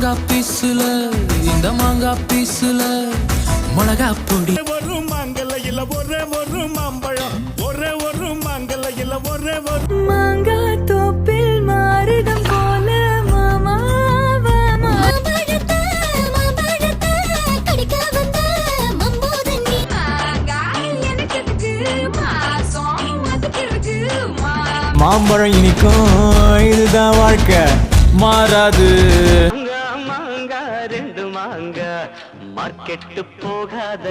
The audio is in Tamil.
மாங்காய் பீசுல இந்த மாங்காய் பீசுல மிளகா பொடி ஒரு மாங்கல்ல ஒரே ஒரு மாம்பழம் ஒரே ஒரு மாங்கல்ல ஒரே ஒரு மாங்காய் தோப்பில் மாறிடம் போல மாம்பழம் இனிக்கும் இதுதான் வாழ்க்கை மாறாது மாங்கா ரெண்டு மாங்கா மார்க்கெட்டு போகாத